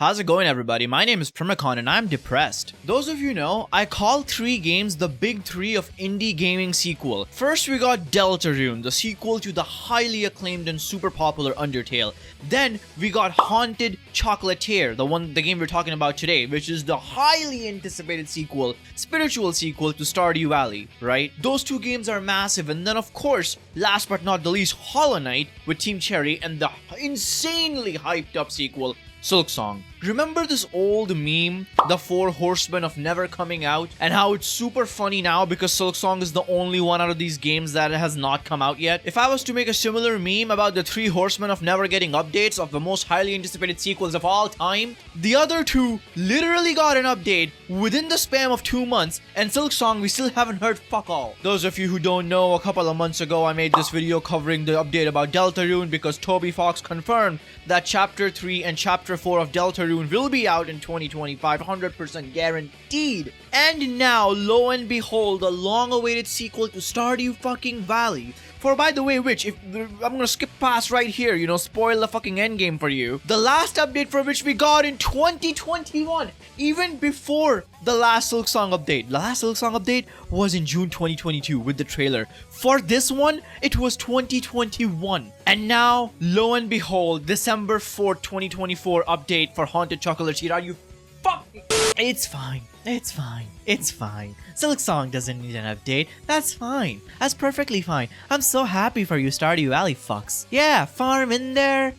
How's it going, everybody? My name is Primacon and I'm depressed. Those of you know, I call 3 games the big 3 of indie gaming sequel. First we got Deltarune, the sequel to the highly acclaimed and super popular Undertale. Then we got Haunted Chocolatier, the game we're talking about today, which is the highly anticipated spiritual sequel to Stardew Valley, right? Those 2 games are massive, and then of course, last but not the least, Hollow Knight with Team Cherry and the insanely hyped up sequel, SILKSONG. Remember this old meme, the 4 horsemen of never coming out, and how it's super funny now because SILKSONG is the only one out of these games that has not come out yet? If I was to make a similar meme about the 3 horsemen of never getting updates of the most highly anticipated sequels of all time, the other 2 literally got an update within the span of 2 months, and SILKSONG we still haven't heard fuck all. Those of you who don't know, a couple of months ago I made this video covering the update about Deltarune because Toby Fox confirmed that Chapter 3 and Chapter 4 of Deltarune will be out in 2025, 100% guaranteed. And now, lo and behold, a long-awaited sequel to Stardew fucking Valley. For, by the way, which, if I'm gonna skip past right here, spoil the fucking endgame for you. The last update for which we got in 2021, even before the last SILKSONG update. The last SILKSONG update was in June 2022 with the trailer. For this one, it was 2021. And now, lo and behold, December 4th, 2024 update for Haunted Chocolatier. Are you fucking... It's fine. It's fine. It's fine. SILKSONG doesn't need an update. That's fine. That's perfectly fine. I'm so happy for you Stardew Valley fucks. Yeah, farm in there.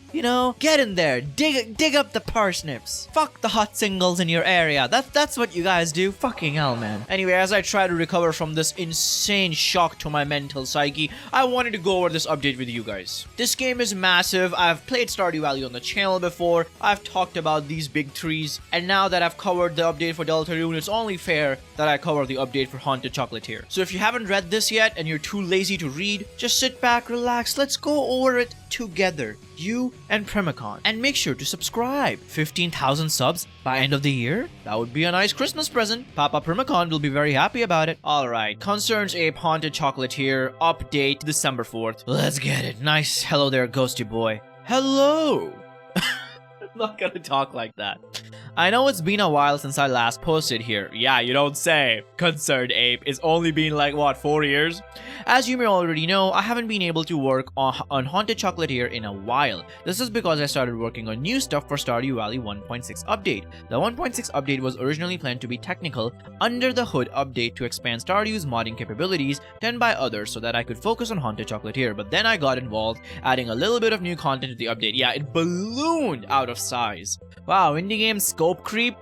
Get in there. Dig up the parsnips. Fuck the hot singles in your area. That's what you guys do. Fucking hell, man. Anyway, as I try to recover from this insane shock to my mental psyche, I wanted to go over this update with you guys. This game is massive. I've played Stardew Valley on the channel before. I've talked about these big 3s. And now that I've covered the update for Deltarune, it's only fair that I cover the update for Haunted Chocolatier. So if you haven't read this yet and you're too lazy to read, just sit back, relax, let's go over it together, you and Primacon. And make sure to subscribe. 15,000 subs by end of the year? That would be a nice Christmas present. Papa Primacon will be very happy about it. Alright, Concerns Ape Haunted Chocolatier update December 4th. Let's get it. Nice. Hello there, ghosty boy. Hello! I'm not gonna talk like that. I know it's been a while since I last posted here. Yeah, you don't say. Concerned Ape. It's only been like, what, 4 years? As you may already know, I haven't been able to work on Haunted Chocolatier in a while. This is because I started working on new stuff for Stardew Valley 1.6 update. The 1.6 update was originally planned to be technical, under-the-hood update to expand Stardew's modding capabilities done by others so that I could focus on Haunted Chocolatier, but then I got involved, adding a little bit of new content to the update. Yeah, it ballooned out of size. Wow, indie game scope creep?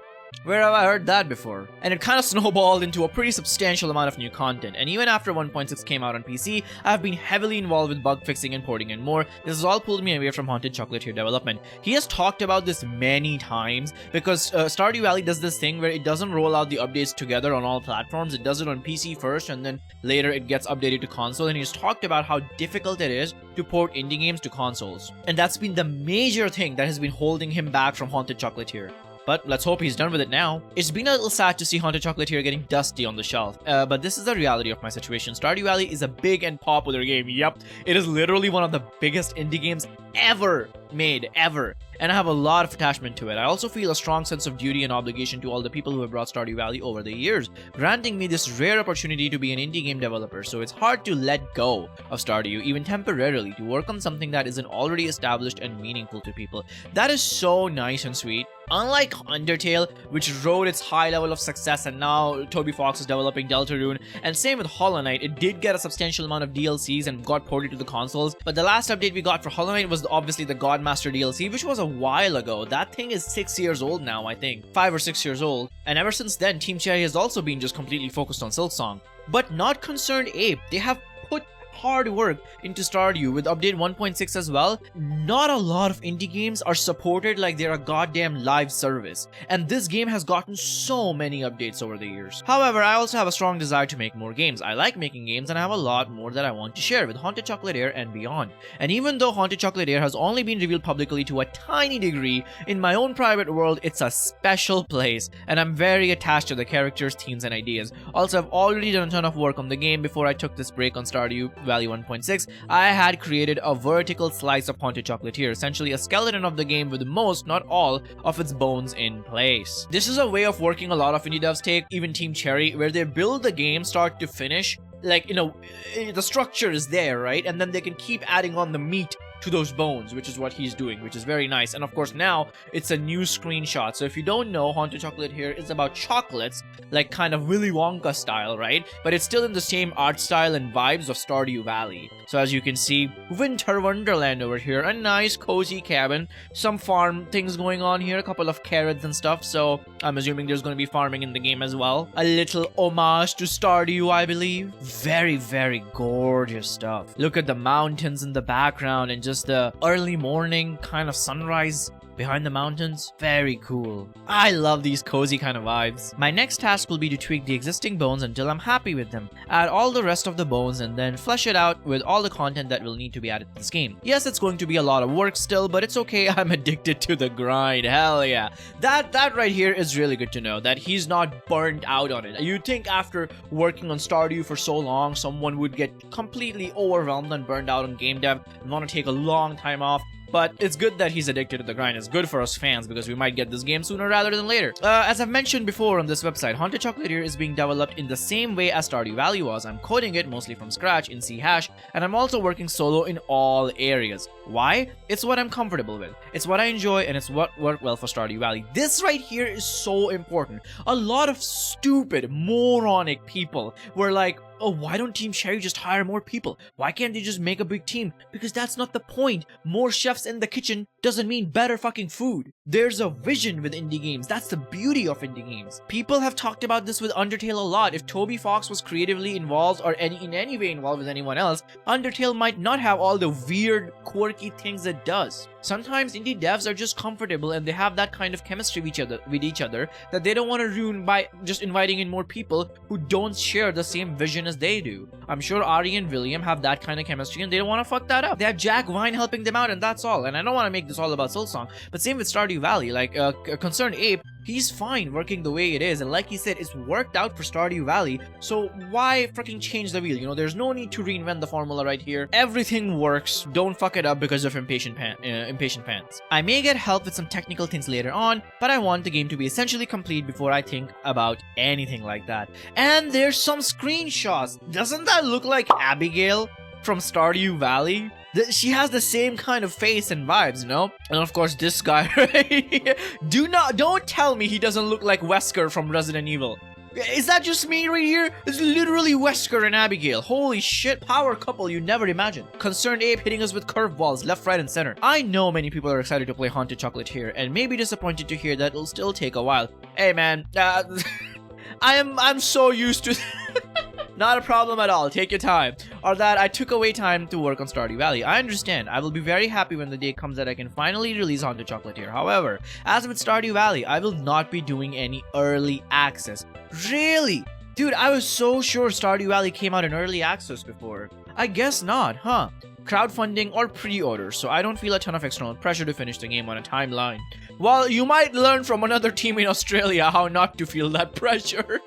Where have I heard that before? And it kind of snowballed into a pretty substantial amount of new content, and even after 1.6 came out on PC, I've been heavily involved with bug fixing and porting and more. This has all pulled me away from Haunted Chocolatier development. He has talked about this many times because Stardew Valley does this thing where it doesn't roll out the updates together on all platforms. It does it on PC first and then later it gets updated to console, and he's talked about how difficult it is to port indie games to consoles. And that's been the major thing that has been holding him back from Haunted Chocolatier. But let's hope he's done with it now. It's been a little sad to see Haunted Chocolatier getting dusty on the shelf, but this is the reality of my situation. Stardew Valley is a big and popular game. Yep, it is literally one of the biggest indie games ever made, ever. And I have a lot of attachment to it. I also feel a strong sense of duty and obligation to all the people who have brought Stardew Valley over the years, granting me this rare opportunity to be an indie game developer. So it's hard to let go of Stardew, even temporarily, to work on something that isn't already established and meaningful to people. That is so nice and sweet. Unlike Undertale, which rode its high level of success, and now Toby Fox is developing Deltarune, and same with Hollow Knight, it did get a substantial amount of DLCs and got ported to the consoles, but the last update we got for Hollow Knight was obviously the Godmaster DLC, which was a while ago. That thing is 6 years old now, I think. 5 or 6 years old. And ever since then, Team Cherry has also been just completely focused on SILKSONG. But not Concerned Ape. They have put hard work into Stardew with update 1.6 as well. Not a lot of indie games are supported like they're a goddamn live service, and this game has gotten so many updates over the years. However, I also have a strong desire to make more games. I like making games and I have a lot more that I want to share with Haunted Chocolatier and beyond. And even though Haunted Chocolatier has only been revealed publicly to a tiny degree, in my own private world, it's a special place, and I'm very attached to the characters, themes, and ideas. Also, I've already done a ton of work on the game before I took this break on Stardew. Valley 1.6, I had created a vertical slice of Haunted Chocolatier, essentially a skeleton of the game with most, not all, of its bones in place. This is a way of working a lot of indie devs take, even Team Cherry, where they build the game start to finish. Like, you know, the structure is there, right? And then they can keep adding on the meat to those bones, which is what he's doing, which is very nice. And of course now it's a new screenshot. So if you don't know, Haunted Chocolatier is about chocolates, like kind of Willy Wonka style, right? But it's still in the same art style and vibes of Stardew Valley. So as you can see, Winter Wonderland over here, a nice cozy cabin, some farm things going on here, a couple of carrots and stuff. So I'm assuming there's going to be farming in the game as well. A little homage to Stardew, I believe. Very, very gorgeous stuff. Look at the mountains in the background and just the early morning kind of sunrise behind the mountains. Very cool. I love these cozy kind of vibes. My next task will be to tweak the existing bones until I'm happy with them. Add all the rest of the bones and then flesh it out with all the content that will need to be added to this game. Yes, it's going to be a lot of work still, but it's okay. I'm addicted to the grind. Hell yeah. That right here is really good to know, that he's not burned out on it. You'd think after working on Stardew for so long, someone would get completely overwhelmed and burned out on game dev and want to take a long time off. But it's good that he's addicted to the grind. It's good for us fans because we might get this game sooner rather than later. As I've mentioned before on this website, Haunted Chocolatier is being developed in the same way as Stardew Valley was. I'm coding it mostly from scratch in C#, and I'm also working solo in all areas. Why? It's what I'm comfortable with. It's what I enjoy, and it's what worked well for Stardew Valley. This right here is so important. A lot of stupid, moronic people were like, oh, why don't Team Cherry just hire more people? Why can't they just make a big team? Because that's not the point. More chefs in the kitchen doesn't mean better fucking food. There's a vision with indie games. That's the beauty of indie games. People have talked about this with Undertale a lot. If Toby Fox was creatively involved or in any way involved with anyone else, Undertale might not have all the weird, quirky things it does. Sometimes indie devs are just comfortable and they have that kind of chemistry with each other that they don't want to ruin by just inviting in more people who don't share the same vision as they do. I'm sure Ari and William have that kind of chemistry and they don't want to fuck that up. They have Jack Vine helping them out and that's all. And I don't want to make this all about SILKSONG, but same with Stardew Valley. Like Concerned Ape, he's fine working the way it is, and like he said, it's worked out for Stardew Valley, so why freaking change the wheel? You know, there's no need to reinvent the formula right here. Everything works. Don't fuck it up because of impatient fans. I may get help with some technical things later on, but I want the game to be essentially complete before I think about anything like that. And there's some screenshots. Doesn't that look like Abigail from Stardew Valley? She has the same kind of face and vibes, you know? And of course this guy right here. Don't tell me he doesn't look like Wesker from Resident Evil. Is that just me right here? It's literally Wesker and Abigail. Holy shit, power couple you never imagined. Concerned Ape hitting us with curveballs left, right, and center. I know many people are excited to play Haunted Chocolatier and may be disappointed to hear that it'll still take a while. Hey man, I'm so used to not a problem at all, take your time. Or that I took away time to work on Stardew Valley. I understand. I will be very happy when the day comes that I can finally release Haunted Chocolatier. However, as with Stardew Valley, I will not be doing any early access. Really? Dude, I was so sure Stardew Valley came out in early access before. I guess not, huh? Crowdfunding or pre-order, so I don't feel a ton of external pressure to finish the game on a timeline. Well, you might learn from another team in Australia how not to feel that pressure.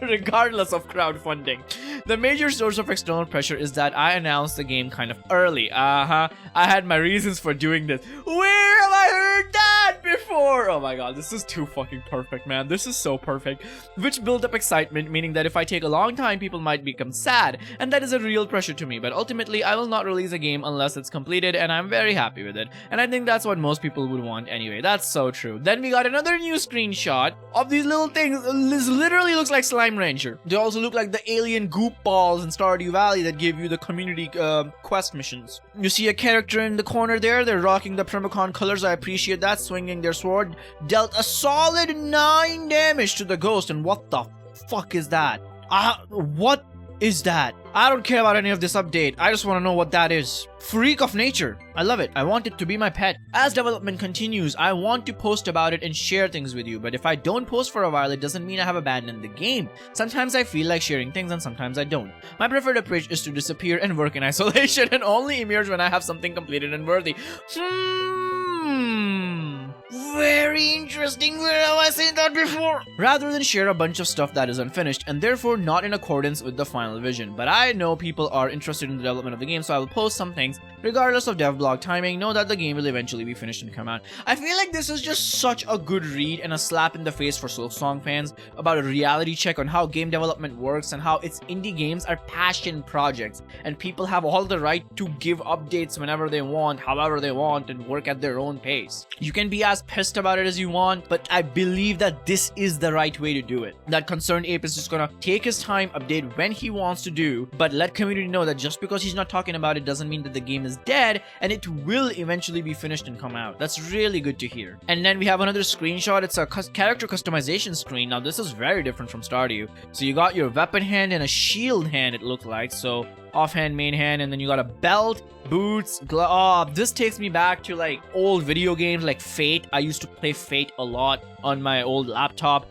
Regardless of crowdfunding. The major source of external pressure is that I announced the game kind of early. I had my reasons for doing this. Where have I heard that before? Oh my god, this is too fucking perfect, man. This is so perfect. Which built up excitement, meaning that if I take a long time, people might become sad. And that is a real pressure to me. But ultimately, I will not release a game unless it's completed, and I'm very happy with it. And I think that's what most people would want anyway. That's so true. Then we got another new screenshot of these little things. This literally looks like Slime Ranger. They also look like the alien goop balls in Stardew Valley that give you the community quest missions. You see a character in the corner there. They're rocking the Primacon colors. I appreciate that. Swinging their sword. Dealt a solid 9 damage to the ghost. And what the fuck is that? What is that? I don't care about any of this update. I just want to know what that is. Freak of nature. I love it. I want it to be my pet. As development continues, I want to post about it and share things with you. But if I don't post for a while, it doesn't mean I have abandoned the game. Sometimes I feel like sharing things and sometimes I don't. My preferred approach is to disappear and work in isolation and only emerge when I have something completed and worthy. Very interesting. Where do I seen that before! Rather than share a bunch of stuff that is unfinished and therefore not in accordance with the final vision. But I know people are interested in the development of the game, so I will post some things. Regardless of devlog timing, know that the game will eventually be finished and come out. I feel like this is just such a good read and a slap in the face for SILKSONG fans about a reality check on how game development works and how its indie games are passion projects and people have all the right to give updates whenever they want, however they want, and work at their own pace. You can be as pissed about it as you want, but I believe that this is the right way to do it. That Concerned Ape is just gonna take his time, update when he wants to do, but let community know that just because he's not talking about it doesn't mean that the game is dead, and it will eventually be finished and come out. That's really good to hear. And then we have another screenshot. It's a character customization screen. Now this is very different from Stardew. So you got your weapon hand and a shield hand, it looked like. So offhand, main hand, and then you got a belt, boots, this takes me back to like old video games like Fate. I used to play Fate a lot on my old laptop.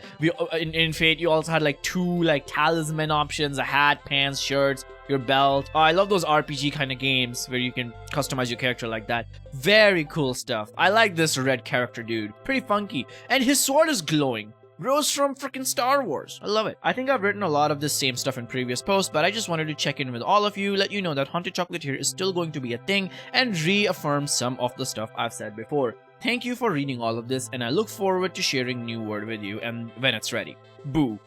In Fate, you also had like two like talisman options: a hat, pants, shirts, your belt. I love those RPG kind of games where you can customize your character like that. Very cool stuff. I like this red character dude. Pretty funky. And his sword is glowing. Rose from freaking Star Wars. I love it. I think I've written a lot of this same stuff in previous posts, but I just wanted to check in with all of you, let you know that Haunted Chocolatier is still going to be a thing, and reaffirm some of the stuff I've said before. Thank you for reading all of this, and I look forward to sharing new word with you and when it's ready. Boo.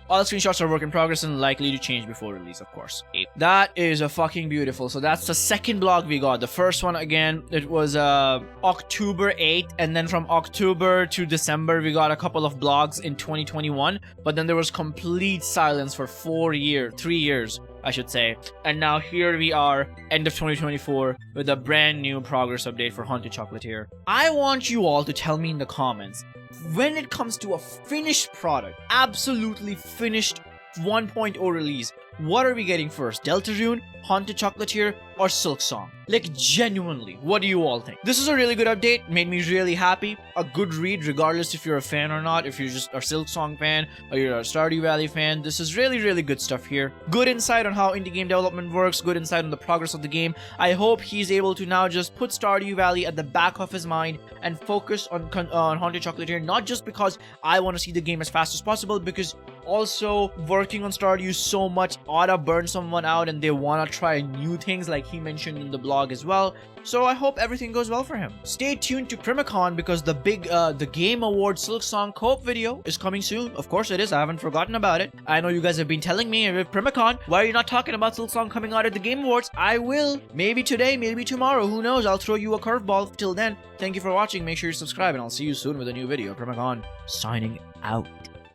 All screenshots are work in progress and likely to change before release, of course. That is a fucking beautiful. So that's the second blog we got. The first one, again, it was October 8th, and then from October to December we got a couple of blogs in 2021, but then there was complete silence for 3 years, I should say. And now here we are, end of 2024, with a brand new progress update for Haunted Chocolatier. I want you all to tell me in the comments, when it comes to a finished product, absolutely finished 1.0 release, what are we getting first? Deltarune, Haunted Chocolatier, or SILKSONG? Like, genuinely, what do you all think? This is a really good update, made me really happy. A good read, regardless if you're a fan or not. If you're just a SILKSONG fan, or you're a Stardew Valley fan, this is really, really good stuff here. Good insight on how indie game development works, good insight on the progress of the game. I hope he's able to now just put Stardew Valley at the back of his mind and focus on Haunted Chocolatier, not just because I want to see the game as fast as possible, because also working on Stardew so much oughta burn someone out and they want to try new things like he mentioned in the blog as well. So I hope everything goes well for him. Stay tuned to Primacon because the big the Game Award SILKSONG co-op video is coming soon. Of course it is, I haven't forgotten about it. I know you guys have been telling me with Primacon, why are you not talking about SILKSONG coming out at the Game Awards? I will. Maybe today, maybe tomorrow, who knows? I'll throw you a curveball. Till then, thank you for watching, make sure you subscribe, and I'll see you soon with a new video. Primacon signing out.